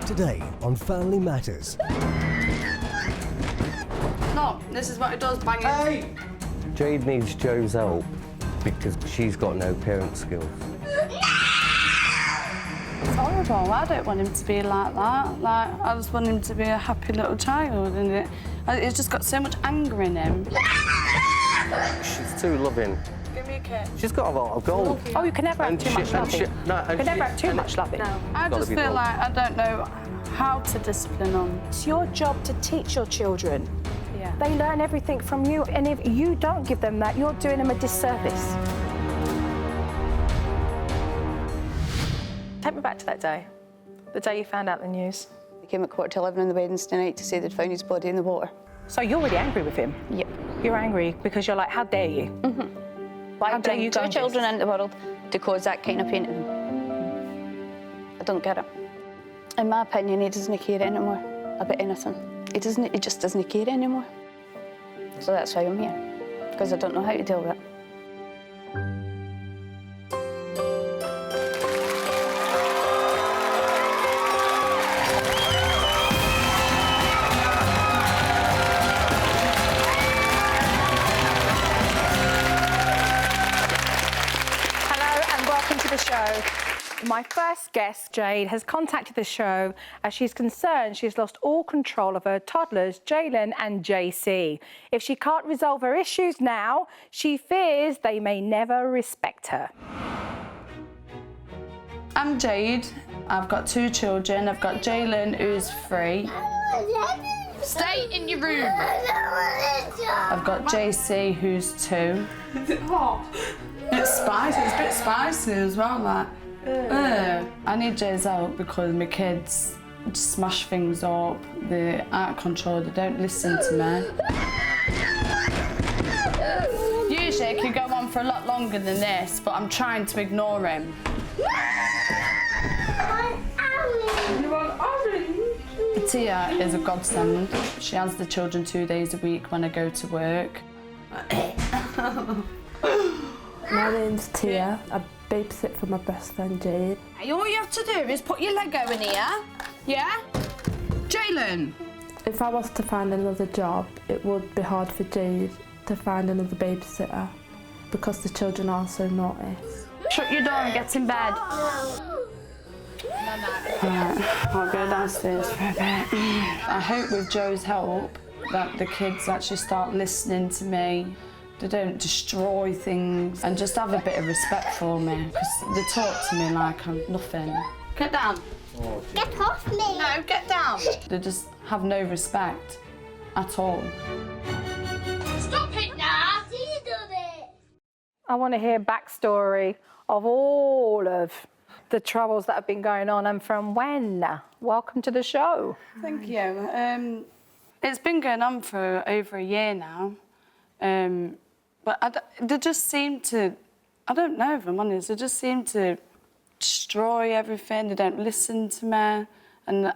Today on Family Matters. No, this is what it does, bang it. Hey! Jade needs Joe's help because she's got no parent skills. It's horrible. I don't want him to be like that. I just want him to be a happy little child, and it's just got so much anger in him. She's too loving. Give me a kiss. She's got a lot of gold. Oh, you can never have too much loving. You can never have too much loving. No, I just feel like I don't know how to discipline them. It's your job to teach your children. Yeah. They learn everything from you, and if you don't give them that, you're doing them a disservice. Take me back to that day, the day you found out the news. They came at 11:15 on the Wednesday night to say they'd found his body in the water. So you're really angry with him? Yep. You're angry because you're like, how dare you? Mm-hmm. Why How dare you bring go two and children this? into the world to cause that kind of pain to them? I don't get it. In my opinion, he doesn't care anymore about anything. He just doesn't care anymore. So that's why I'm here, because I don't know how to deal with it. Show. My first guest, Jade, has contacted the show as she's concerned she's lost all control of her toddlers, Jalen and JC. If she can't resolve her issues now, she fears they may never respect her. I'm Jade. I've got 2 children. I've got Jalen, who's 3. Stay in your room. I've got JC, who's 2. Is it hot? It's spicy. It's a bit spicy as well, like. I need Jay's help because my kids just smash things up. They're out of control. They don't listen to me. Usually it could go on for a lot longer than this, but I'm trying to ignore him. You want orange? Tia is a godsend. She has the children 2 days a week when I go to work. My name's Tia. I babysit for my best friend Jade. All you have to do is put your Lego in here, yeah? Jalen! If I was to find another job, it would be hard for Jade to find another babysitter because the children are so naughty. Shut your door and get in bed. Right, I'll go downstairs for a bit. I hope with Joe's help that the kids actually start listening to me. They don't destroy things and just have a bit of respect for me because they talk to me like I'm nothing. Get down. Get off me! No, get down. They just have no respect at all. Stop it now! See you do it! I want to hear backstory of all of the troubles that have been going on and from when. Welcome to the show. Thank you. It's been going on for over a year now. But they just seem to, I don't know if I'm honest, they just seem to destroy everything. They don't listen to me. And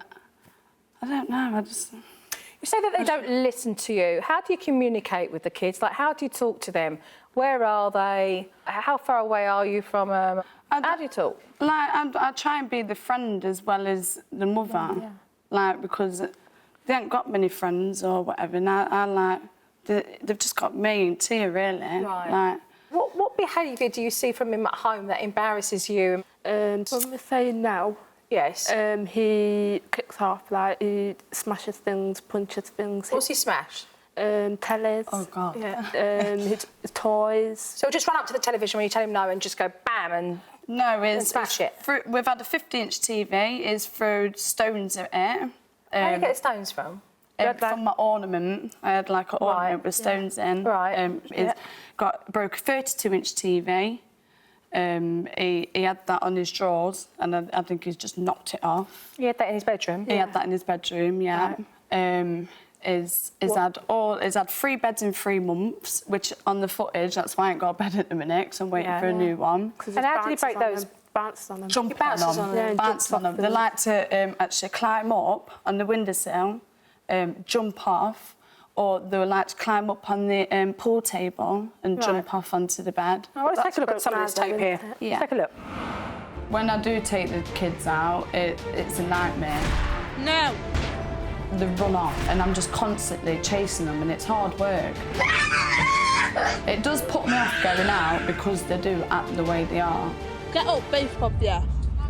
I don't know, I just... You say that they don't listen to you. How do you communicate with the kids? Like, how do you talk to them? Where are they? How far away are you from them? How do you talk? Like, I try and be the friend as well as the mother. Yeah. Like, because they ain't got many friends or whatever. And I like... They've just got me and Tia, really. Right. Like, what behaviour do you see from him at home that embarrasses you? From the saying now, Yes. he kicks off, like he smashes things, punches things. What's he smashed? Tellers. Oh, God. Yeah. His toys. So he'll just run up to the television when you tell him no and just go bam and... no, it's... smash it. We've had a 50-inch TV, it's through stones at it. Where do you get the stones from? From my ornament. I had like an ornament with stones in. Right. Broke a 32-inch TV. He had that on his drawers, and I think he's just knocked it off. He had that in his bedroom? He had that in his bedroom, yeah. Right. He's had 3 beds in 3 months, which on the footage, that's why I ain't got a bed at the minute, because I'm waiting for a new one. And how did he break those? Bounces on them. Jump on them. Yeah, bounce on them. They like to actually climb up on the windowsill, jump off, or they would like to climb up on the pool table and jump off onto the bed. Oh, let's take a look at some of this tape here. Yeah. Take a look. When I do take the kids out, it's a nightmare. No. They run off and I'm just constantly chasing them and it's hard work. It does put me off going out because they do act the way they are. Get up, both of you.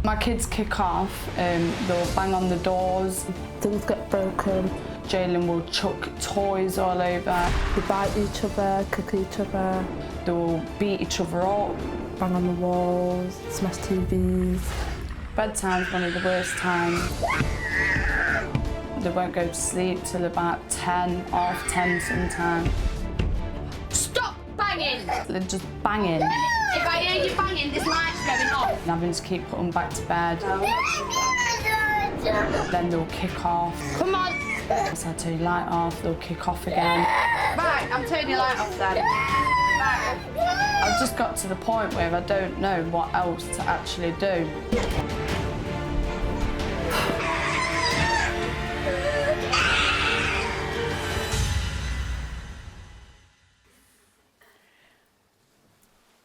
My kids kick off, they'll bang on the doors. Things get broken. Jalen will chuck toys all over. They bite each other, kick each other, They will beat each other up. bang on the walls, smash TVs. Bedtime's one of the worst times. They won't go to sleep till about 10, half 10 sometimes. Stop banging! They're just banging. If I hear you banging, this light's going off. And having to keep putting them back to bed. Then they'll kick off. Come on. So I turn your light off, they'll kick off again. Right, I'm turning your light off then. Right. I've just got to the point where I don't know what else to actually do.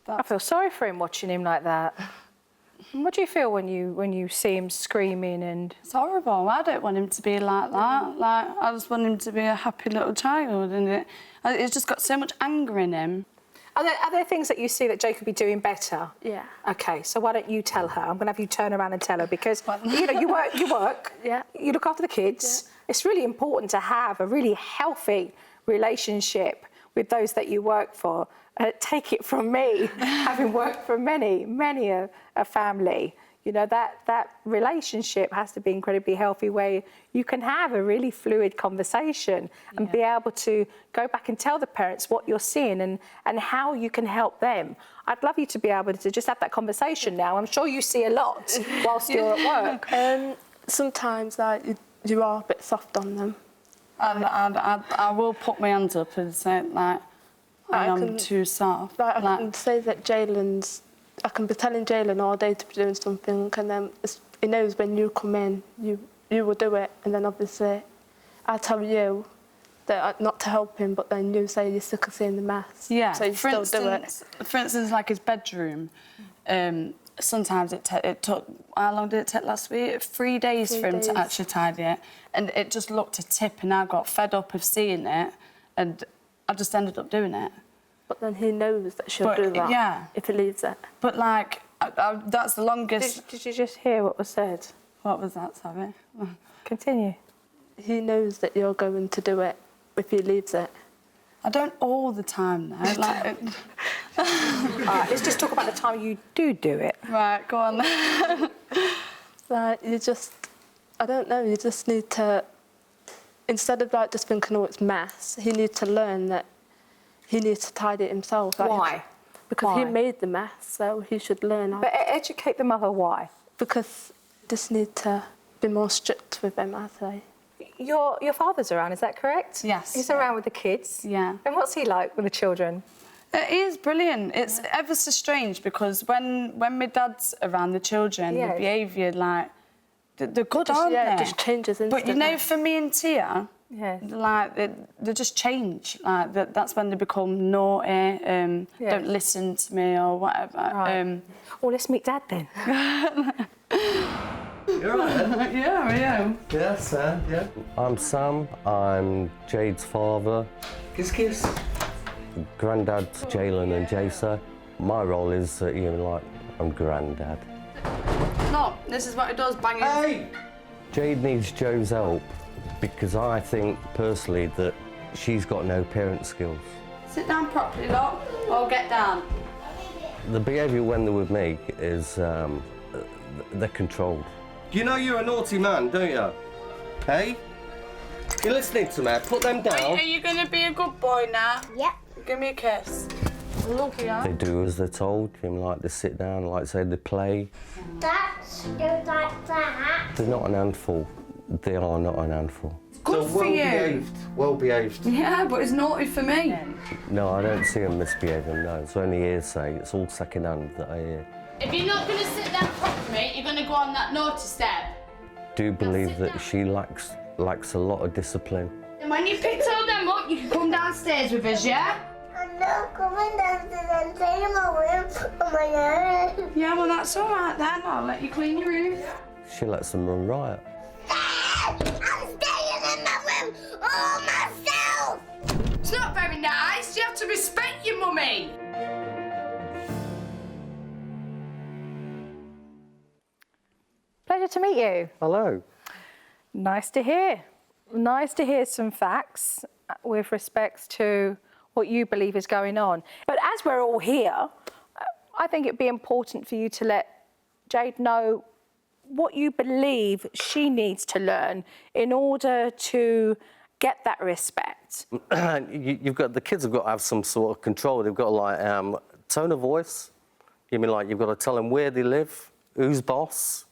I feel sorry for him watching him like that. What do you feel when you see him screaming and... It's horrible. I don't want him to be like that. Like, I just want him to be a happy little child, and it's just got so much anger in him. Are there things that you see that Jay could be doing better? Yeah. OK, so why don't you tell her? I'm going to have you turn around and tell her because, you know, you work, Yeah. you look after the kids. Yeah. It's really important to have a really healthy relationship with those that you work for. Take it from me, having worked for many a family, you know, that relationship has to be incredibly healthy where you can have a really fluid conversation and be able to go back and tell the parents what you're seeing and how you can help them. I'd love you to be able to just have that conversation now. I'm sure you see a lot whilst you're at work. Sometimes like you are a bit soft on them. And I will put my hands up and say, like, I'm too soft. Like, I can say that I can be telling Jalen all day to be doing something, and then he knows when you come in, you will do it, and then obviously I tell you that not to help him, but then you say you're sick of seeing the mess. Yeah, so you still do it. For instance, like his bedroom, sometimes it took, how long did it take last week? 3 days for him to actually tidy it. And it just looked a tip, and I got fed up of seeing it, and I just ended up doing it. But then he knows that she'll do that if he leaves it. But, like, that's the longest... Did you just hear what was said? What was that, sorry? Continue. He knows that you're going to do it if he leaves it. I don't all the time, though. Like, All right, let's just talk about the time you do it. right, go on then. Like, I don't know, you just need to... Instead of, like, just thinking, oh, it's mess, he needs to learn that he needs to tidy it himself. Like, Why? Because he made the mess, so he should learn how. But educate the mother why? Because you just need to be more strict with him, I say. Your father's around, is that correct? Yes. He's around with the kids? Yeah. And what's he like with the children? It is brilliant. It's ever so strange because when my dad's around the children, the behaviour, like, they're good, aren't they? Yeah, it just changes instantly. But, you know, for me and Tia, Yeah. like, they just change. Like, that's when they become naughty, don't listen to me or whatever. Right. Well, let's meet Dad then. You're all right then? Yeah, I am. Yeah, Sam, yeah. I'm Sam, I'm Jade's father. Kiss, kiss. Granddad's Jalen and Jason. My role is, I'm granddad. No, this is what it does, banging. Hey! Jade needs Joe's help because I think, personally, that she's got no parent skills. Sit down properly, lot, or get down. The behaviour when they're with me is, they're controlled. You know you're a naughty man, don't you? Hey? You're listening to me. Put them down. Are you going to be a good boy now? Yep. Give me a kiss. Love you. They do as they're told. Like they sit down, like say they play. That's goes like that. They're not an handful. They are not an handful. Good for you. Well behaved. Yeah, but it's naughty for me. No, I don't see them misbehaving, no. It's only hearsay. It's all second hand that I hear. If you're not going to sit down properly, you're going to go on that naughty step. Do believe that she lacks a lot of discipline. And when you picked all them up, you can come downstairs with us, yeah? I'm not coming downstairs. I'm taking my room on my own. Yeah, well, that's all right then. I'll let you clean your room. She lets them run riot. pleasure to meet you. Hello. Nice to hear. Nice to hear some facts with respect to what you believe is going on. But as we're all here, I think it'd be important for you to let Jade know what you believe she needs to learn in order to get that respect. You've got, the kids have got to have some sort of control. They've got like tone of voice. You mean like you've got to tell them where they live, who's boss.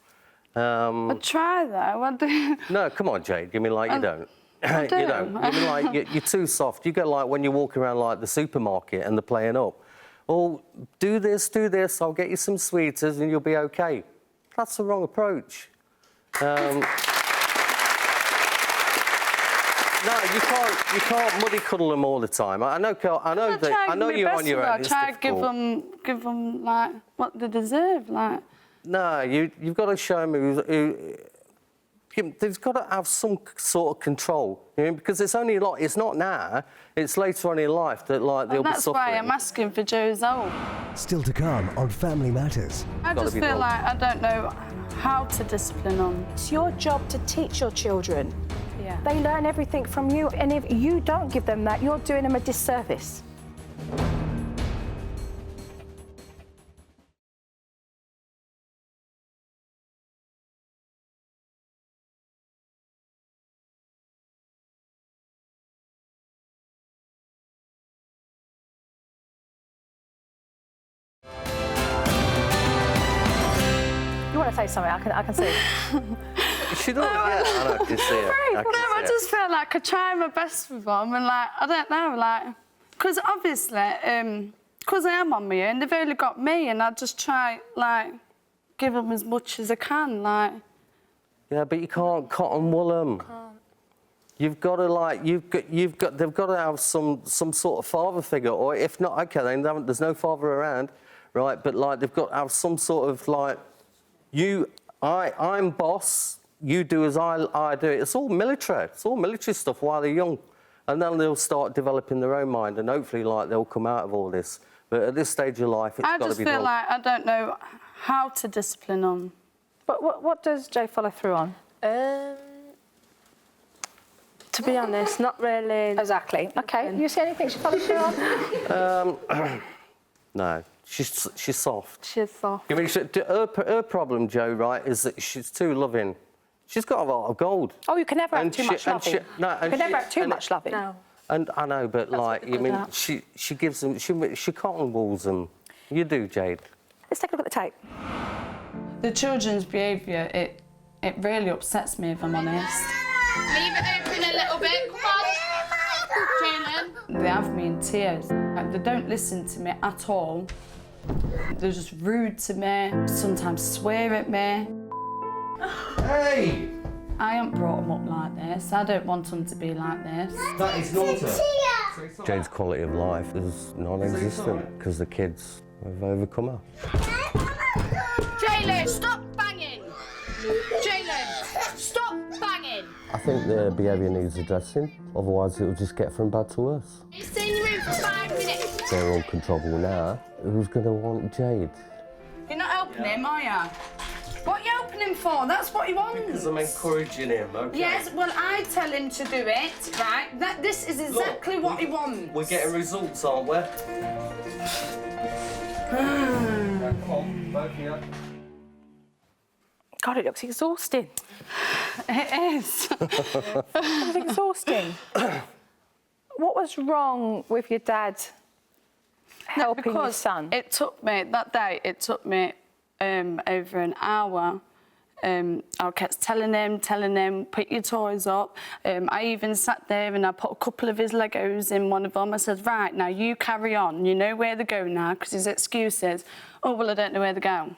I try though. I do. No, come on, Jade. You mean like you don't? I do. You don't. You mean like you're too soft. You get like when you walk around like the supermarket and they're playing up. Oh, do this, I'll get you some sweeties and you'll be okay. That's the wrong approach. No, you can't muddy cuddle them all the time. I know you're on your own. I try to give them like what they deserve, like. No, you've got to show them they've got to have some sort of control, you know, because it's only like it's not now, it's later on in life that like they'll be suffering. That's why I'm asking for Joe's help. Still to come on Family Matters. I just feel like I don't know how to discipline them. It's your job to teach your children. Yeah. They learn everything from you, and if you don't give them that, you're doing them a disservice. You want to say something? I can see. She does, yeah, I know, I can see it. I just feel like I try my best with them, and like I don't know, like, because obviously, because I am on my own, they've only got me, and I just try like give them as much as I can, like. Yeah, but you can't cotton wool them. You've got to like they've got to have some sort of father figure, or if not, okay, then there's no father around, right? But like they've got to have some sort of like, I'm boss. You do as I do. It's all military. It's all military stuff while they're young, and then they'll start developing their own mind, and hopefully, like they'll come out of all this. But at this stage of life, it's got to be done. I just feel like I don't know how to discipline them. But what does Jay follow through on? To be honest, not really. Exactly. Okay. You see anything she follows through on? No, she's soft. She's soft. I mean, her problem, Joe, right, is that she's too loving. She's got a lot of gold. Oh, you can never have too much loving. You can never have too much loving. No. And I know, but like, you mean, she gives them, she cotton wools them. You do, Jade. Let's take a look at the tape. The children's behaviour, it really upsets me, if I'm honest. Leave it open a little bit. Come on. Jalen. They have me in tears. Like, they don't listen to me at all. They're just rude to me, sometimes swear at me. Hey! I haven't brought them up like this. I don't want them to be like this. That is not Jade's quality of life is non-existent because the kids have overcome her. Jalen, stop banging. Jalen, stop banging. I think their behaviour needs addressing, otherwise it'll just get from bad to worse. Stay in your room for 5 minutes. They're uncontrollable now. Who's going to want Jade? You're not helping him, are you? What are you helping him for? That's what he wants. Because I'm encouraging him, OK? Yes, well, I tell him to do it, right? This is exactly what he wants. We're getting results, aren't we? Come on, both of you. God, it looks exhausting. It is. It's exhausting. What was wrong with your dad helping your son? It took me, that day, it took me over an hour. I kept telling him, put your toys up. I even sat there and I put a couple of his Legos in one of them. I said, right, now you carry on. You know where they go now, because his excuses, oh, well, I don't know where they go.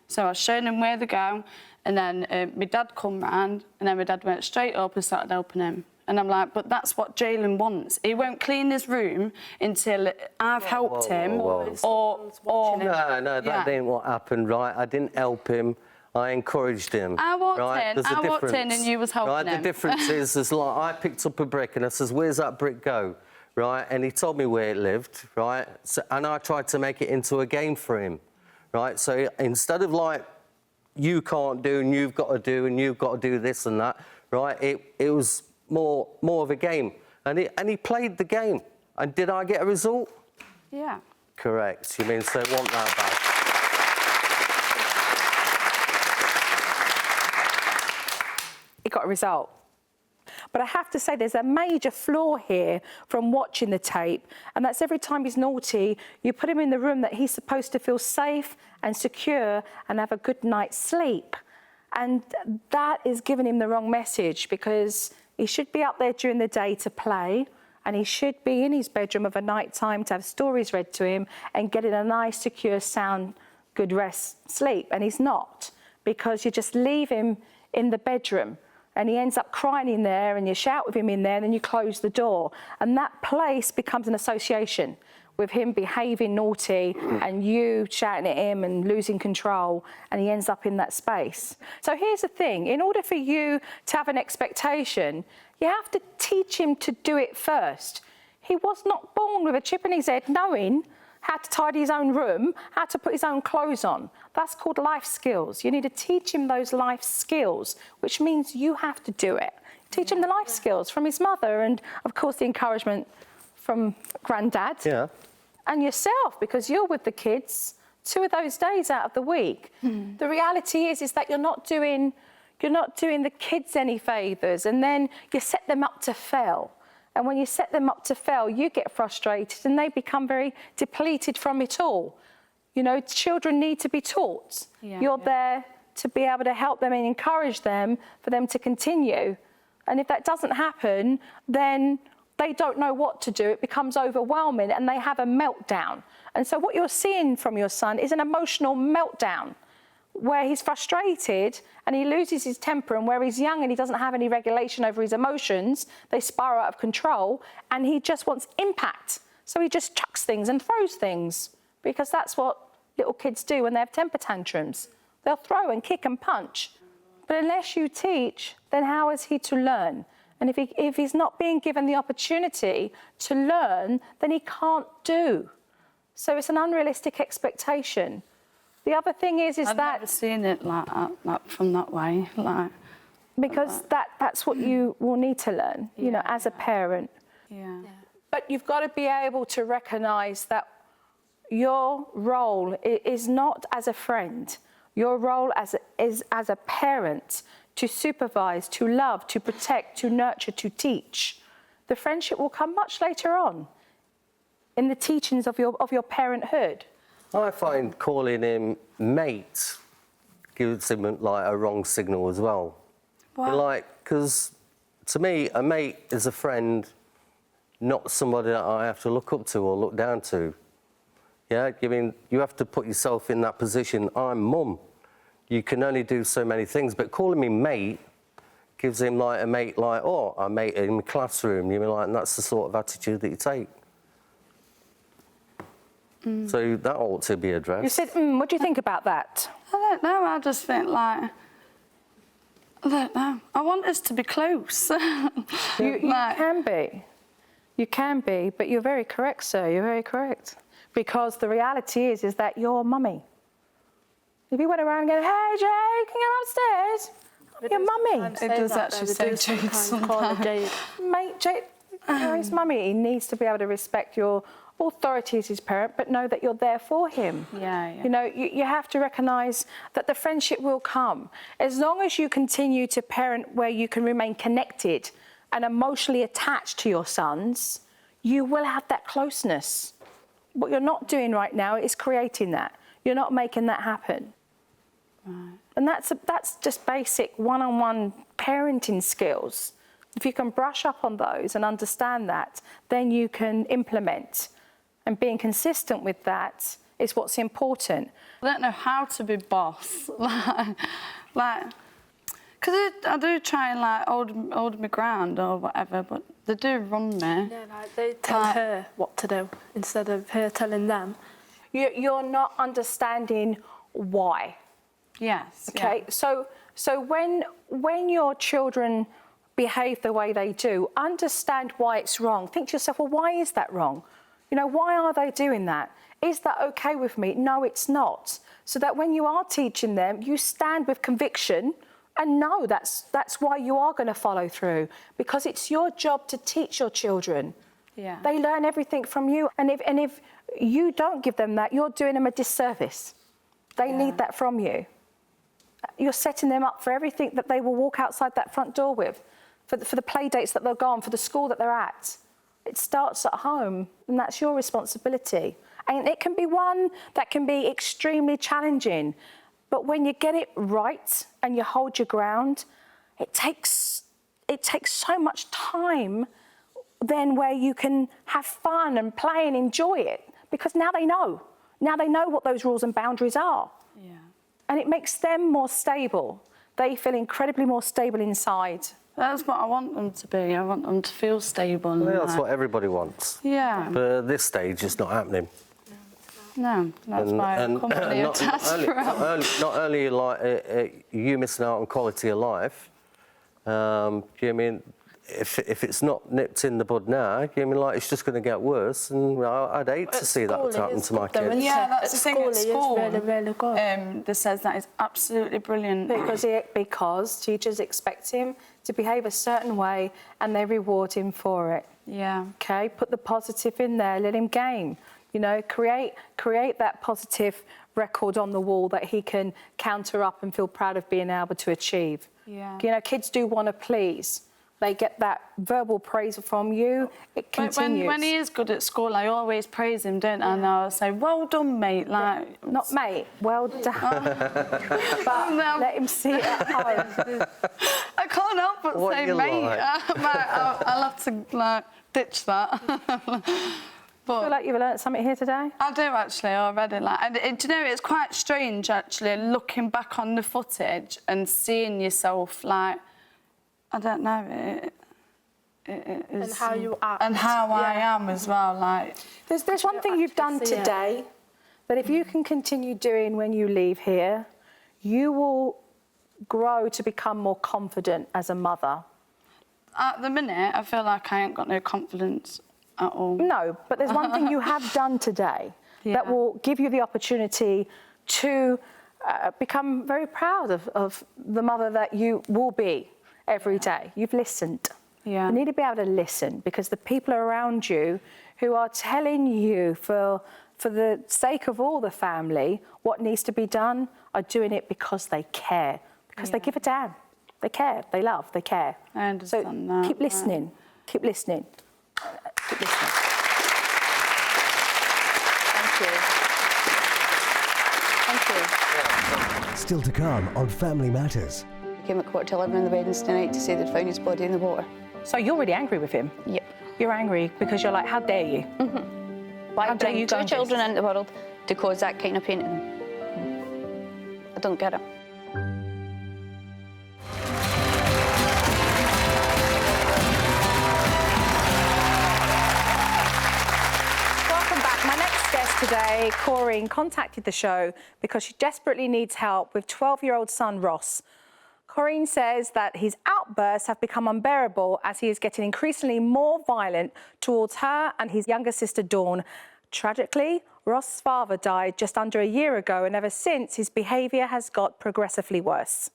So I was showing him where they go, and then my dad come round, and then my dad went straight up and started helping him. And I'm like, but that's what Jalen wants. He won't clean his room until I've helped him. Or No, that ain't what happened, right? I didn't help him. I encouraged him. I walked in and you was helping him. The difference is like, I picked up a brick and I says, where's that brick go? Right? And he told me where it lived, right? So, and I tried to make it into a game for him, right? So instead of like you can't do and you've got to do and you've got to do this and that, right? It was more of a game. And he played the game. And did I get a result? Yeah. Correct. You mean, so it wasn't that bad. He got a result. But I have to say there's a major flaw here from watching the tape, and that's every time he's naughty, you put him in the room that he's supposed to feel safe and secure and have a good night's sleep. And that is giving him the wrong message, because he should be up there during the day to play, and he should be in his bedroom of a night time to have stories read to him and getting a nice, secure, sound, good rest, sleep. And he's not, because you just leave him in the bedroom and he ends up crying in there, and you shout with him in there, and then you close the door. And that place becomes an association with him behaving naughty and you shouting at him and losing control, and he ends up in that space. So here's the thing, in order for you to have an expectation, you have to teach him to do it first. He was not born with a chip in his head knowing how to tidy his own room, how to put his own clothes on. That's called life skills. You need to teach him those life skills, which means you have to do it. Teach him the life skills from his mother, and of course the encouragement from Granddad. Yeah. And yourself, because you're with the kids 2 of those days out of the week. The reality is that you're not doing the kids any favours, and then you set them up to fail. And when you set them up to fail, you get frustrated and they become very depleted from it all. You know, children need to be taught. You're there to be able to help them and encourage them for them to continue. And if that doesn't happen, then they don't know what to do. It becomes overwhelming and they have a meltdown. And so what you're seeing from your son is an emotional meltdown, where he's frustrated and he loses his temper, and where he's young and he doesn't have any regulation over his emotions, they spiral out of control, and he just wants impact. So he just chucks things and throws things, because that's what little kids do when they have temper tantrums. They'll throw and kick and punch. But unless you teach, then how is he to learn? And if he's not being given the opportunity to learn, then he can't do. So it's an unrealistic expectation. The other thing is I've never seen it like from that way, like. Because that's what you will need to learn, you know, as a parent. But you've got to be able to recognise that your role is not as a friend. Your role is as a parent, to supervise, to love, to protect, to nurture, to teach. The friendship will come much later on in the teachings of your parenthood. I find calling him mate gives him like a wrong signal as well. Wow. Like, because to me, a mate is a friend, not somebody that I have to look up to or look down to. Yeah, I mean, you have to put yourself in that position. I'm mum. You can only do so many things, but calling me mate gives him like a mate, like, oh, I mate in the classroom. You mean, like, and that's the sort of attitude that you take. So that ought to be addressed. You said, what do you think about that? I don't know, I just think like, I don't know. I want us to be close. You can be. You can be, but you're very correct, sir. You're very correct. Because the reality is that you're mummy. If you went around going, hey, Jay, can you come upstairs? Your mummy. It does actually say Jade sometimes. Mate, Jade, his mummy. He needs to be able to respect your authority as his parent, but know that you're there for him. You know, you have to recognise that the friendship will come. As long as you continue to parent where you can remain connected and emotionally attached to your sons, you will have that closeness. What you're not doing right now is creating that. You're not making that happen. Right. And that's just basic one-on-one parenting skills. If you can brush up on those and understand that, then you can implement. And being consistent with that is what's important. I don't know how to be boss. Like, because I do try and like hold my ground or whatever, but they do run me. Yeah, like they tell her what to do instead of her telling them. You're not understanding why. Yes. Okay. Yeah. So when your children behave the way they do, understand why it's wrong. Think to yourself, well, why is that wrong? You know, why are they doing that? Is that okay with me? No, it's not. so that when you are teaching them, you stand with conviction and know that's why you are going to follow through, because it's your job to teach your children. Yeah. They learn everything from you, and if you don't give them that, you're doing them a disservice. They need that from you. You're setting them up for everything that they will walk outside that front door with, for the play dates that they'll go on, for the school that they're at. It starts at home, and that's your responsibility. And it can be one that can be extremely challenging, but when you get it right and you hold your ground, it takes so much time then where you can have fun and play and enjoy it, because now they know. Now they know what those rules and boundaries are. Yeah. And it makes them more stable. They feel incredibly more stable inside. That's what I want them to be. I want them to feel stable. And Well, that's what everybody wants. Yeah. But at this stage, it's not happening. No, that's why I'm completely attached for them. Not only like you missing out on quality of life, do you know what I mean? If it's not nipped in the bud now, you know what I mean, like, it's just going to get worse, and I'd hate to see that happen to my kids. Yeah, that's the thing at school. Really, really good. That says that is absolutely brilliant. Because teachers expect him to behave a certain way and they reward him for it. Yeah. Okay, put the positive in there, let him game. You know, create that positive record on the wall that he can counter up and feel proud of being able to achieve. Yeah. You know, kids do want to please. They get that verbal praise from you, it continues. When he is good at school, I always praise him, don't I? And I'll say, well done, mate. Like, not mate, well done. But let him see it at home. I can't help but What say, you mate. like? I'll have to, like, ditch that. But I feel like you've learnt something here today. I do, actually, already. Like, and do you know, it's quite strange, actually, looking back on the footage and seeing yourself, like, I don't know, it is... And how you act. And how I am as well, like... There's one thing you've done today that if you can continue doing when you leave here, you will grow to become more confident as a mother. At the minute, I feel like I ain't got no confidence at all. No, but there's one thing you have done today that will give you the opportunity to become very proud of the mother that you will be every day. You've listened. Yeah. You need to be able to listen, because the people around you who are telling you for the sake of all the family what needs to be done are doing it because they care, because they give a damn. They care, they love, they care. I understand that. Keep listening, keep listening, keep listening. Thank you. Thank you. Still to come on Family Matters. He came at 11:15 on the Wednesday night to say they'd found his body in the water. So you're really angry with him? Yep. You're angry because you're like, how dare you? Why How dare bring you go two and children into the world to cause that kind of pain to them? I don't get it. Welcome back. My next guest today, Corinne, contacted the show because she desperately needs help with 12-year-old son Ross. Corinne says that his outbursts have become unbearable as he is getting increasingly more violent towards her and his younger sister Dawn. Tragically, Ross's father died just under a year ago, and ever since his behaviour has got progressively worse.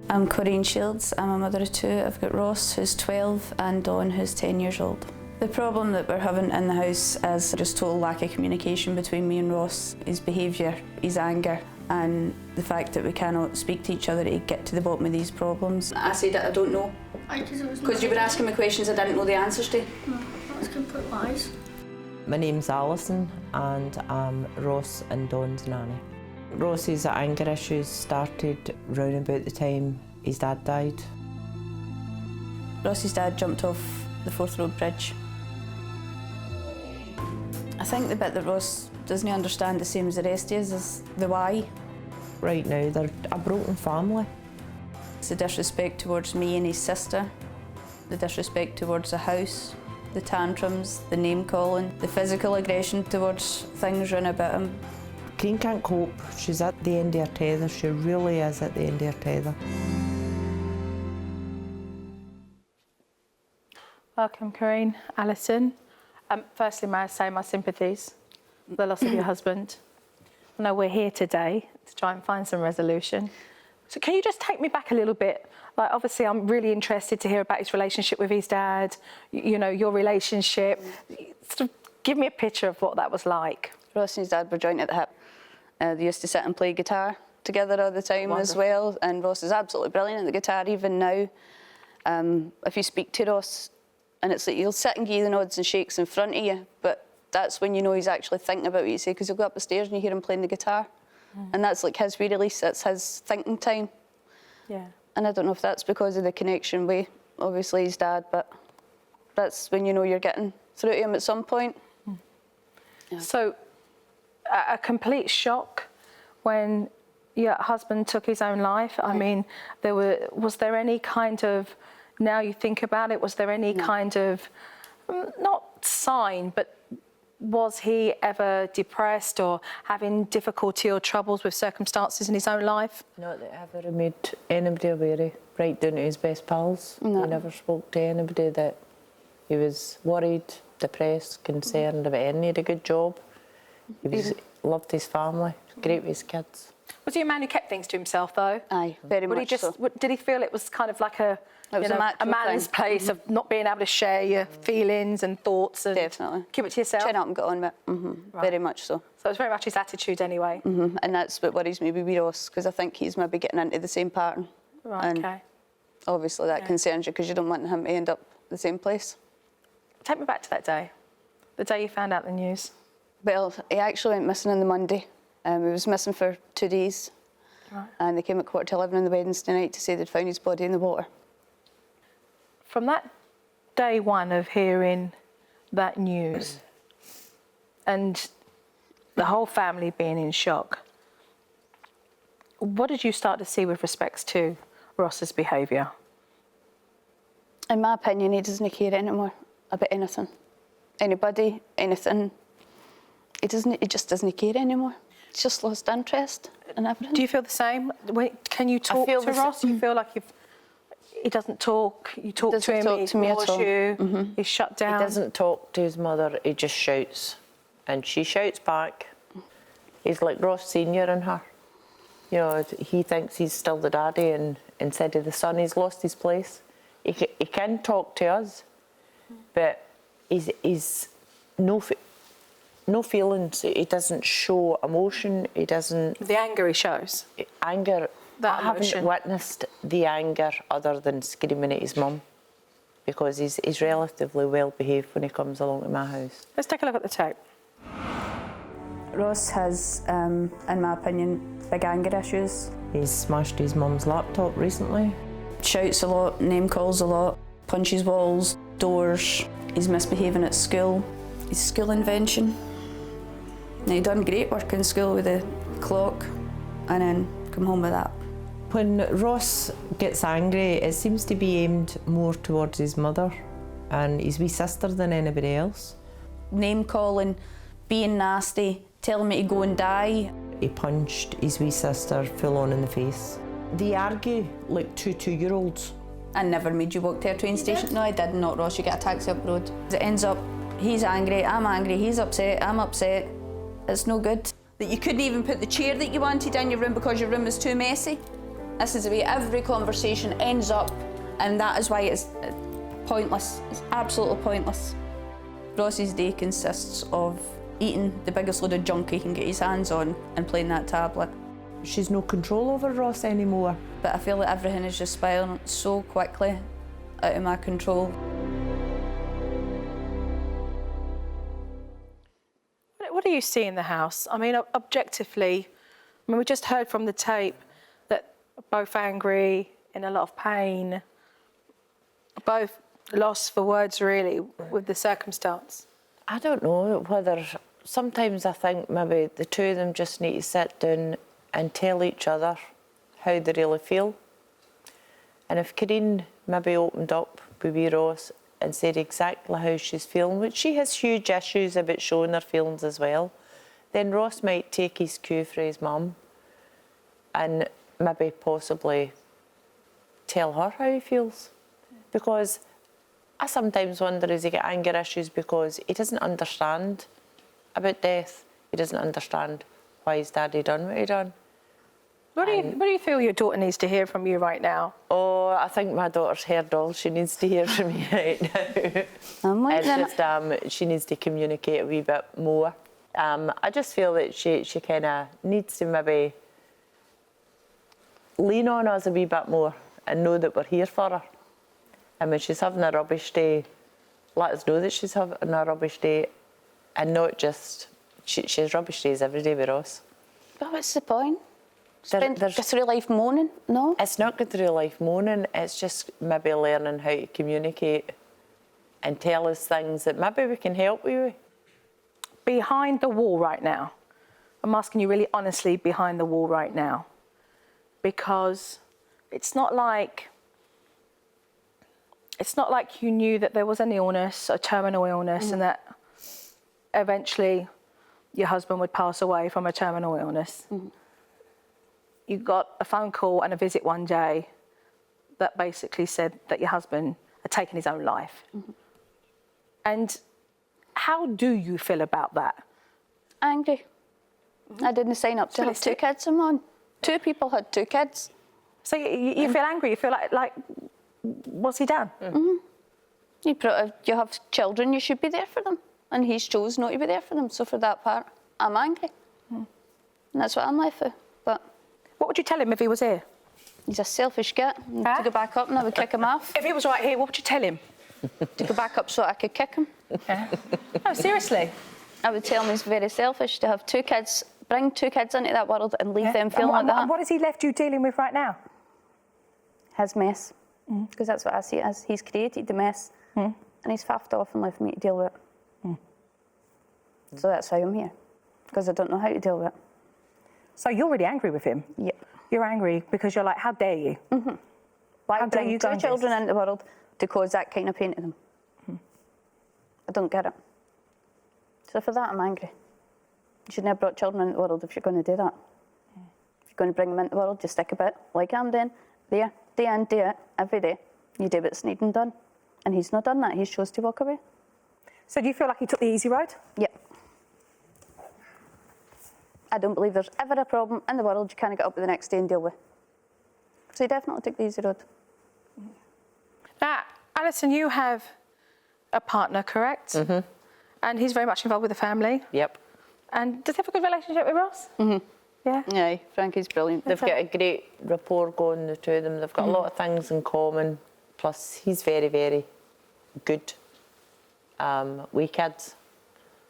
I'm Corinne Shields. I'm a mother of two. I've got Ross, who's 12, and Dawn, who's 10 years old. The problem that we're having in the house is just total lack of communication between me and Ross. His behaviour, his anger, and the fact that we cannot speak to each other to get to the bottom of these problems. I said that I don't know. Because you were asking me questions I didn't know the answers to. No, that's complete lies. My name's Alison and I'm Ross and Dawn's nanny. Ross's anger issues started round about the time his dad died. Ross's dad jumped off the Forth Road Bridge. I think the bit that Ross doesn't understand the same as the rest of us is the why. Right now they're a broken family. It's the disrespect towards me and his sister, the disrespect towards the house, the tantrums, the name calling, the physical aggression towards things round about him. Corinne can't cope. She's at the end of her tether. She really is at the end of her tether. Welcome, Corinne. Alison. Firstly, may I say my sympathies for the loss of your husband. I know we're here today to try and find some resolution. So can you just take me back a little bit? Like, obviously, I'm really interested to hear about his relationship with his dad, you know, your relationship. Sort of give me a picture of what that was like. Ross and his dad were joined at the hip. They used to sit and play guitar together all the time as well, and Ross is absolutely brilliant at the guitar even now. If you speak to Ross, and it's like he'll sit and give you the nods and shakes in front of you, but that's when you know he's actually thinking about what you say, because he'll go up the stairs and you hear him playing the guitar. And that's like his re-release, it's his thinking time. Yeah. And I don't know if that's because of the connection with, obviously, his dad, but that's when you know you're getting through to him at some point. Yeah. So, a complete shock when your husband took his own life. I mean, was there any kind of, now you think about it, was there any kind of, not sign, but was he ever depressed or having difficulty or troubles with circumstances in his own life? Not that ever made anybody aware, right down to his best pals. No. He never spoke to anybody that he was worried, depressed, concerned about anything. He had a good job. He loved his family, great with his kids. Was he a man who kept things to himself, though? Aye, very much so. Did he feel it was kind of like a a man's place of not being able to share your feelings and thoughts and Definitely. keep it to yourself? Chin up and get on with it. Right. Very much so. So it's very much his attitude anyway. And that's what worries me with Ross, because I think he's maybe getting into the same pattern. Right, and okay. obviously that concerns you, because you don't want him to end up the same place. Take me back to that day, the day you found out the news. Well, he actually went missing on the Monday. He was missing for 2 days. Right. And they came at 11:15 on the Wednesday night to say they'd found his body in the water. From that day one of hearing that news and the whole family being in shock, what did you start to see with respects to Ross's behaviour? In my opinion, he doesn't care anymore about anything. Anybody, anything. He just doesn't care anymore. He's just lost interest in everything. Do you feel the same? Can you talk to Ross? You feel like he doesn't talk, you talk to him, he ignores you, he's shut down? He doesn't talk to his mother, he just shouts. And she shouts back. He's like Ross Senior and her. You know, he thinks he's still the daddy, and instead of the son, he's lost his place. He can talk to us, but he's no feelings. He doesn't show emotion. He doesn't. The anger he shows. Anger. I haven't witnessed the anger other than screaming at his mum, because he's relatively well behaved when he comes along to my house. Let's take a look at the tape. Ross has, in my opinion, big anger issues. He's smashed his mum's laptop recently. Shouts a lot, name calls a lot, punches walls, doors. He's misbehaving at school. His school invention. Now, he done great work in school with the clock, and then come home with that. When Ross gets angry, it seems to be aimed more towards his mother and his wee sister than anybody else. Name calling, being nasty, telling me to go and die. He punched his wee sister full on in the face. They argue like two 2-year-olds. I never made you walk to a train station. No, I did not, Ross. You get a taxi up the road. It ends up, he's angry, I'm angry, he's upset, I'm upset. It's no good. That you couldn't even put the chair that you wanted in your room because your room was too messy. This is the way every conversation ends up, and that is why it's pointless. It's absolutely pointless. Ross's day consists of eating the biggest load of junk he can get his hands on and playing that tablet. She's no control over Ross anymore. But I feel that everything is just spiraling so quickly out of my control. What do you see in the house? I mean, objectively, I mean, we just heard from the tape that both angry, in a lot of pain, both lost for words, really, with the circumstance. I don't know whether, sometimes I think maybe the two of them just need to sit down and tell each other how they really feel. And if Karine maybe opened up with wee Ross and said exactly how she's feeling, which she has huge issues about showing her feelings as well, then Ross might take his cue from his mum and maybe possibly tell her how he feels. Because I sometimes wonder, does he get anger issues because he doesn't understand about death? He doesn't understand why his daddy done what he done. What do you feel your daughter needs to hear from you right now? Oh, I think my daughter's heard all she needs to hear from me right now. It's just she needs to communicate a wee bit more. I just feel that she kind of needs to maybe lean on us a wee bit more and know that we're here for her. And when she's having a rubbish day, let us know that she's having a rubbish day, and not just she has rubbish days every day with us. But what's the point? Go through life moaning? No. It's not going through life moaning. It's just maybe learning how to communicate and tell us things that maybe we can help you with. Behind the wall right now, I'm asking you really honestly, behind the wall right now, because it's not like you knew that there was an illness, a terminal illness, and that eventually your husband would pass away from a terminal illness. You got a phone call and a visit one day that basically said that your husband had taken his own life. And how do you feel about that? Angry. I didn't sign up to have 2 kids, Simone. 2 people had 2 kids. So you feel angry? You feel like what's he done? You have children, you should be there for them. And he's chose not to be there for them. So for that part, I'm angry. And that's what I'm left with. But what would you tell him if he was here? He's a selfish git. To go back up and I would kick him off. If he was right here, what would you tell him? To go back up so I could kick him. No, seriously? I would tell him he's very selfish to have 2 kids, bring 2 kids into that world and leave them feeling like that. And what has he left you dealing with right now? His mess. Because that's what I see it as. He's created the mess and he's faffed off and left me to deal with it. So that's why I'm here. Because I don't know how to deal with it. So you're really angry with him? Yep. You're angry because you're like, how dare you? Why bring you 2 children into the world to cause that kind of pain to them? I don't get it. So for that, I'm angry. You should never brought children into the world if you're going to do that. If you're going to bring them into the world, just stick a bit, like I'm doing, there, day in, day out, every day. You do what's needed done. And he's not done that. He's chose to walk away. So do you feel like he took the easy road? Yep. I don't believe there's ever a problem in the world you can't get up with the next day and deal with. So he definitely took the easy road. Now, Alison, you have a partner, correct? And he's very much involved with the family. Yep. And does he have a good relationship with Ross? Yeah? Yeah, Frankie's brilliant. They've got a great rapport going, the 2 of them. They've got a lot of things in common. Plus, he's very, very good with kids.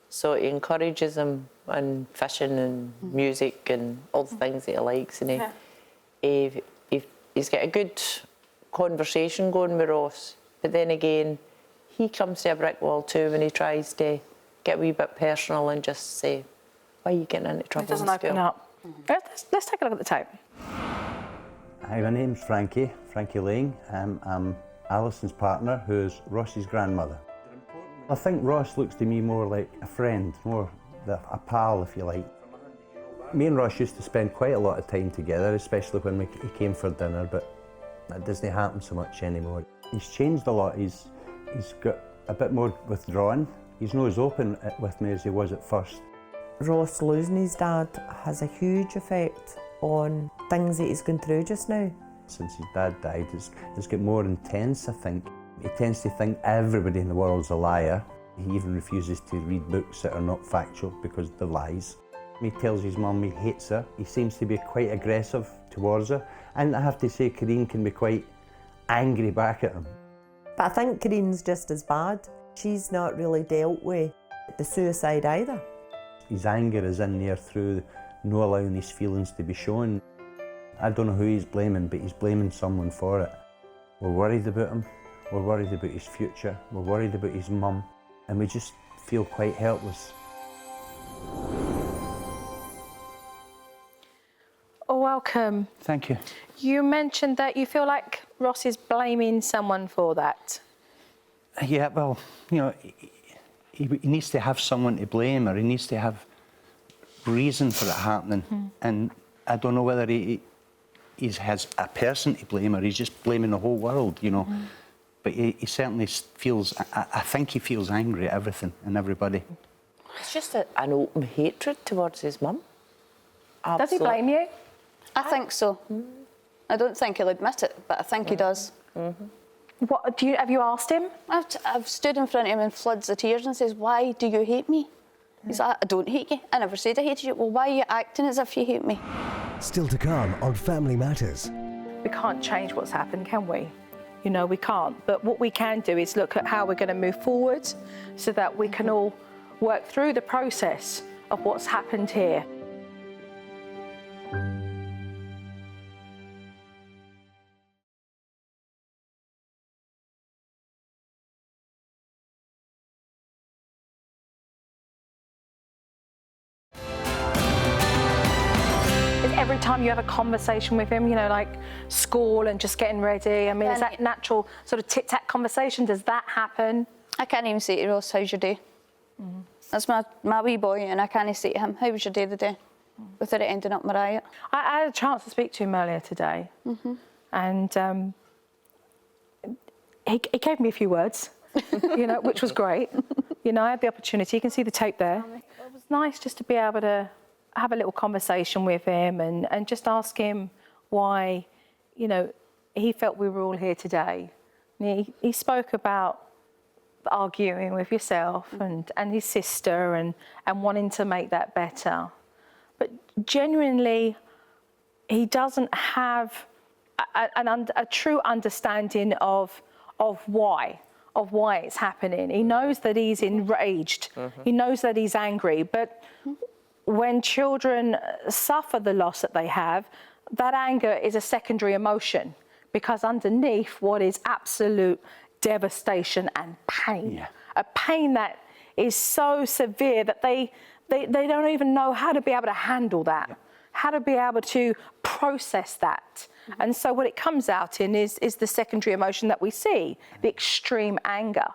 So he encourages them in fishing and music and all the things that he likes. And he's got a good conversation going with Ross. But then again, he comes to a brick wall too when he tries to get a wee bit personal and just say, why are you getting into trouble? He doesn't open up. Let's take a look at the tape. Hi, my name's Frankie Lang. I'm Alison's partner, who's Ross's grandmother. I think Ross looks to me more like a friend, more a pal, if you like. Me and Ross used to spend quite a lot of time together, especially when he came for dinner, but that doesn't happen so much anymore. He's changed a lot. He's got a bit more withdrawn. He's not as open with me as he was at first. Ross losing his dad has a huge effect on things that he's going through just now. Since his dad died, it's got more intense, I think. He tends to think everybody in the world's a liar. He even refuses to read books that are not factual because they're lies. He tells his mum he hates her. He seems to be quite aggressive towards her. And I have to say, Karine can be quite angry back at him. But I think Karine's just as bad. She's not really dealt with the suicide either. His anger is in there through not allowing his feelings to be shown. I don't know who he's blaming, but he's blaming someone for it. We're worried about him. We're worried about his future. We're worried about his mum. And we just feel quite helpless. Welcome. Thank you. You mentioned that you feel like Ross is blaming someone for that. Yeah, well, you know, he needs to have someone to blame, or he needs to have reason for it happening. And I don't know whether he has a person to blame, or he's just blaming the whole world, you know. But he certainly feels, I think he feels angry at everything and everybody. It's just an open hatred towards his mum. Does he blame you? I think so. I don't think he'll admit it, but I think he does. What have you asked him? I've stood in front of him in floods of tears and says, "Why do you hate me?" He's like, "I don't hate you. I never said I hated you." Well, why are you acting as if you hate me? Still to come on Family Matters. We can't change what's happened, can we? You know, we can't. But what we can do is look at how we're going to move forward so that we can all work through the process of what's happened here. Every time you have a conversation with him, you know, like school and just getting ready, I mean, is that natural sort of tit-tat conversation? Does that happen? I can't even say to Ross, "How's your day?" That's my wee boy, and I can't say to him, "How was your day today?" Without it ending up my riot. I had a chance to speak to him earlier today, and he gave me a few words, you know, which was great. You know, I had the opportunity. You can see the tape there. It was nice just to be able to have a little conversation with him and just ask him why, you know, he felt we were all here today. And he spoke about arguing with yourself and his sister and wanting to make that better. But genuinely, he doesn't have a true understanding of why it's happening. He knows that he's enraged. He knows that he's angry, but when children suffer the loss that they have, that anger is a secondary emotion, because underneath what is absolute devastation and pain, a pain that is so severe that they don't even know how to be able to handle that, how to be able to process that. And so what it comes out in is the secondary emotion that we see, the extreme anger.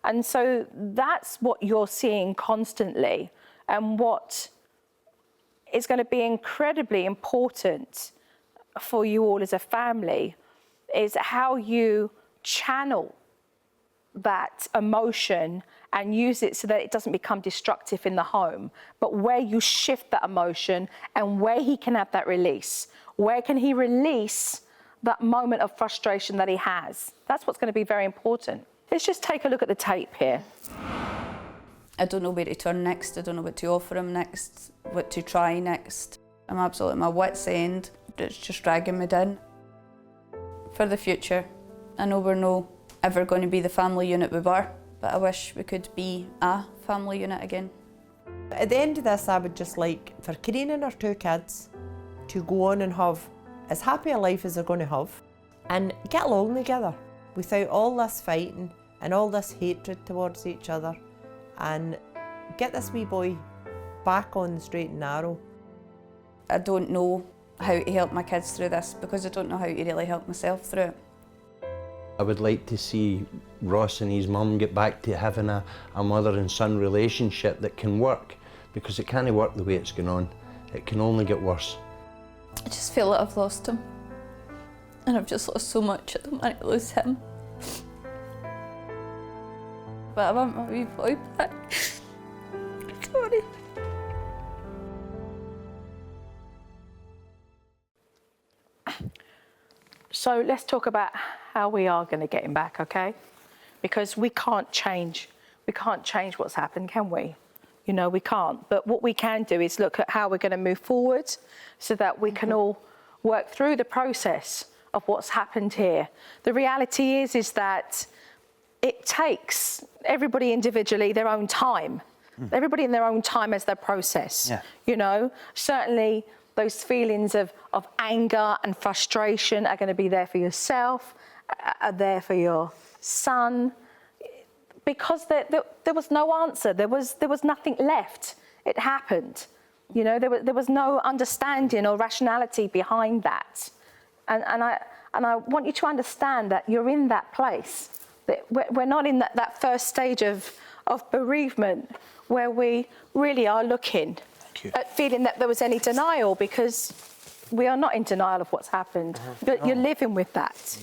And so that's what you're seeing constantly, and what is going to be incredibly important for you all as a family is how you channel that emotion and use it so that it doesn't become destructive in the home, but where you shift that emotion and where he can have that release. Where can he release that moment of frustration that he has? That's what's going to be very important. Let's just take a look at the tape here. I don't know where to turn next. I don't know what to offer him next, what to try next. I'm absolutely at my wit's end. It's just dragging me down. For the future, I know we're not ever going to be the family unit we were, but I wish we could be a family unit again. At the end of this, I would just like for Karine and her 2 kids to go on and have as happy a life as they're going to have and get along together without all this fighting and all this hatred towards each other, and get this wee boy back on the straight and narrow. I don't know how to help my kids through this because I don't know how to really help myself through it. I would like to see Ross and his mum get back to having a mother and son relationship that can work, because it can't work the way it's going on. It can only get worse. I just feel that I've lost him. And I've just lost so much. I don't want to lose him. But I want my wee boy back. Sorry. So let's talk about how we are going to get him back, okay? Because we can't change what's happened, can we? You know, we can't. But what we can do is look at how we're going to move forward so that we can all work through the process of what's happened here. The reality is that it takes everybody individually their own time. Everybody in their own time as their process. You know, certainly those feelings of anger and frustration are going to be there for yourself, are there for your son, because there was no answer. There was nothing left. It happened. You know, there was no understanding or rationality behind that. And I want you to understand that you're in that place. That we're not in that first stage of bereavement where we really are looking at feeling that there was any denial, because we are not in denial of what's happened, but you're living with that.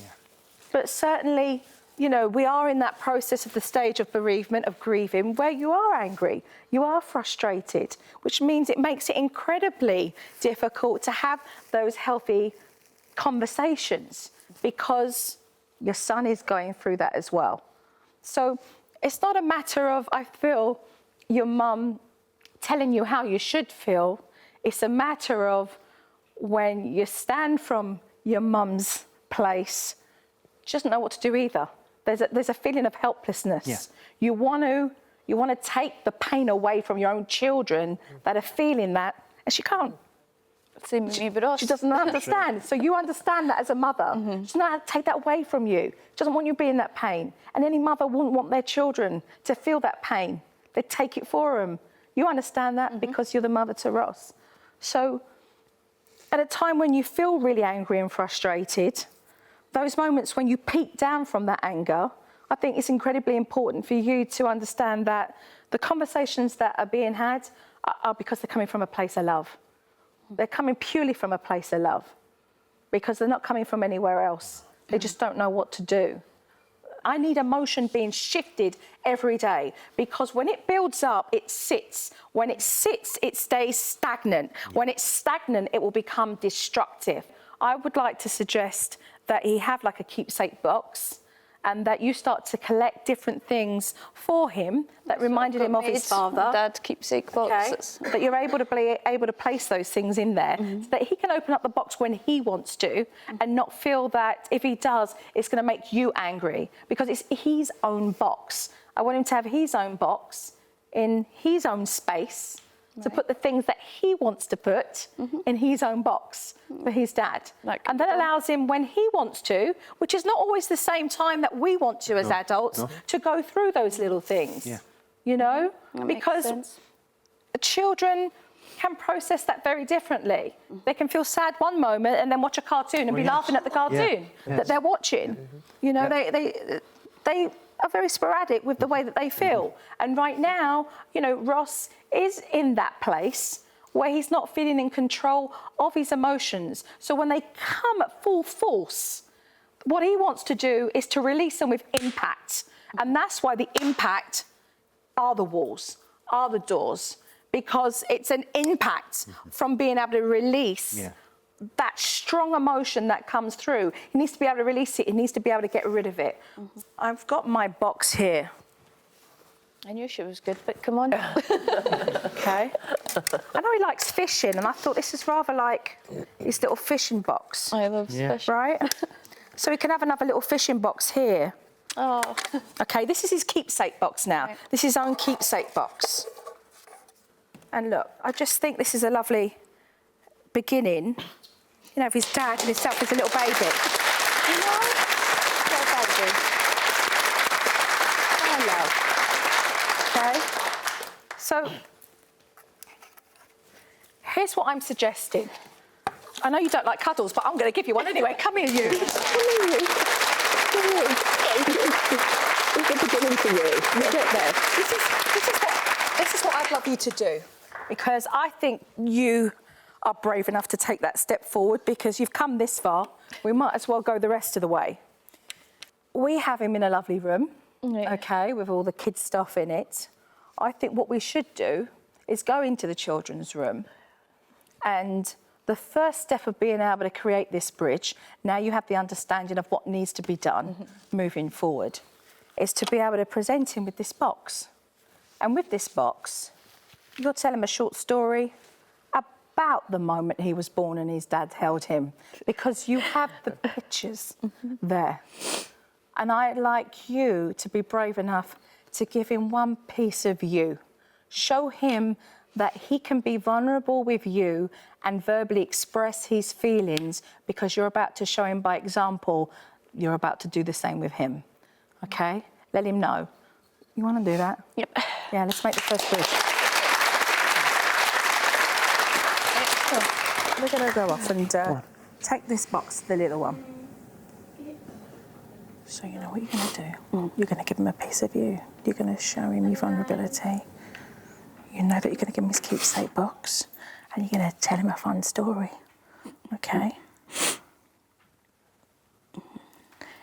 But certainly you know, we are in that process of the stage of bereavement, of grieving, where you are angry, you are frustrated, which means it makes it incredibly difficult to have those healthy conversations because your son is going through that as well. So it's not a matter of, I feel, your mum telling you how you should feel. It's a matter of when you stand from your mum's place, she doesn't know what to do either. There's a feeling of helplessness. Yeah. You want to take the pain away from your own children that are feeling that, and she can't. Same with me, but us. She doesn't understand. So you understand that as a mother. She doesn't know how to take that away from you. She doesn't want you to be in that pain. And any mother wouldn't want their children to feel that pain. They take it for them. You understand that because you're the mother to Ross. So at a time when you feel really angry and frustrated, those moments when you peak down from that anger, I think it's incredibly important for you to understand that the conversations that are being had are because they're coming from a place of love. They're coming purely from a place of love because they're not coming from anywhere else. They just don't know what to do. I need emotion being shifted every day because when it builds up, it sits. When it sits, it stays stagnant. When it's stagnant, it will become destructive. I would like to suggest that he have like a keepsake box and that you start to collect different things for him that reminded him of his father. Dad keepsake boxes. Okay? That you're able to place those things in there so that he can open up the box when he wants to and not feel that if he does, it's going to make you angry because it's his own box. I want him to have his own box in his own space to put the things that he wants to put in his own box for his dad. And that allows him, when he wants to, which is not always the same time that we want to as adults, to go through those little things. Yeah. You know? Because children can process that very differently. They can feel sad one moment and then watch a cartoon and be laughing at the cartoon that they're watching. You know, they are very sporadic with the way that they feel. And right now, you know, Ross is in that place where he's not feeling in control of his emotions. So when they come at full force, what he wants to do is to release them with impact. And that's why the impact are the walls, are the doors, because it's an impact from being able to release that strong emotion that comes through. He needs to be able to release it. He needs to be able to get rid of it. I've got my box here. I knew she was good, but come on. Okay. I know he likes fishing, and I thought this is rather like his little fishing box. I love fish. Right? So we can have another little fishing box here. Oh. Okay, this is his keepsake box now. Right. This is his own keepsake box. And look, I just think this is a lovely beginning. You know, of his dad and himself as a little baby. You know? Little baby. Oh, love. Okay? So, here's what I'm suggesting. I know you don't like cuddles, but I'm going to give you one anyway. Come here, you. Come here, you. Come here. It's the beginning for you. You get there. This is what I'd love you to do, because I think you are brave enough to take that step forward because you've come this far. We might as well go the rest of the way. We have him in a lovely room, okay, with all the kids' stuff in it. I think what we should do is go into the children's room, and the first step of being able to create this bridge, now you have the understanding of what needs to be done moving forward, is to be able to present him with this box. And with this box, you'll tell him a short story about the moment he was born and his dad held him, because you have the pictures there. And I'd like you to be brave enough to give him one piece of you. Show him that he can be vulnerable with you and verbally express his feelings, because you're about to show him by example, you're about to do the same with him. Okay? Let him know. You want to do that? Yep. Yeah, let's make the first bridge. We're going to go off and take this box, the little one. So you know what you're going to do? You're going to give him a piece of you. You're going to show him your vulnerability. You know that you're going to give him his keepsake box, and you're going to tell him a fun story, okay?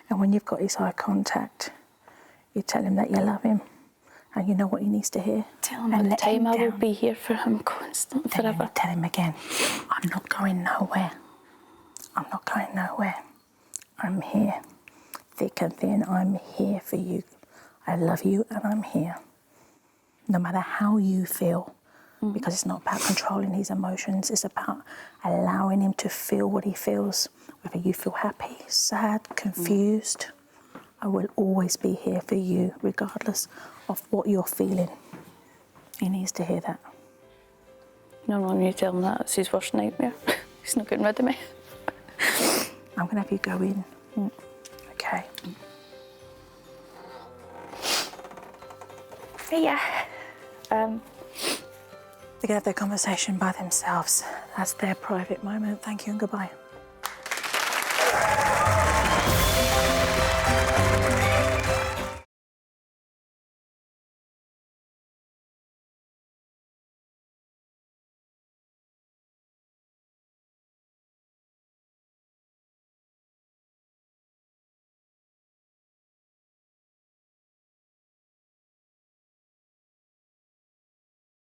And And when you've got his eye contact, you tell him that you love him and you know what he needs to hear. Tell him all the time I will be here for him constant, forever. Tell him again, I'm not going nowhere. I'm not going nowhere. I'm here. Thick and thin, I'm here for you. I love you and I'm here. No matter how you feel, because it's not about controlling his emotions, it's about allowing him to feel what he feels. Whether you feel happy, sad, confused, I will always be here for you, regardless of what you're feeling. He needs to hear that. No, when you tell him that, it's his worst nightmare. He's not getting rid of me. I'm going to have you go in. Okay. See ya. They can have their conversation by themselves. That's their private moment. Thank you and goodbye.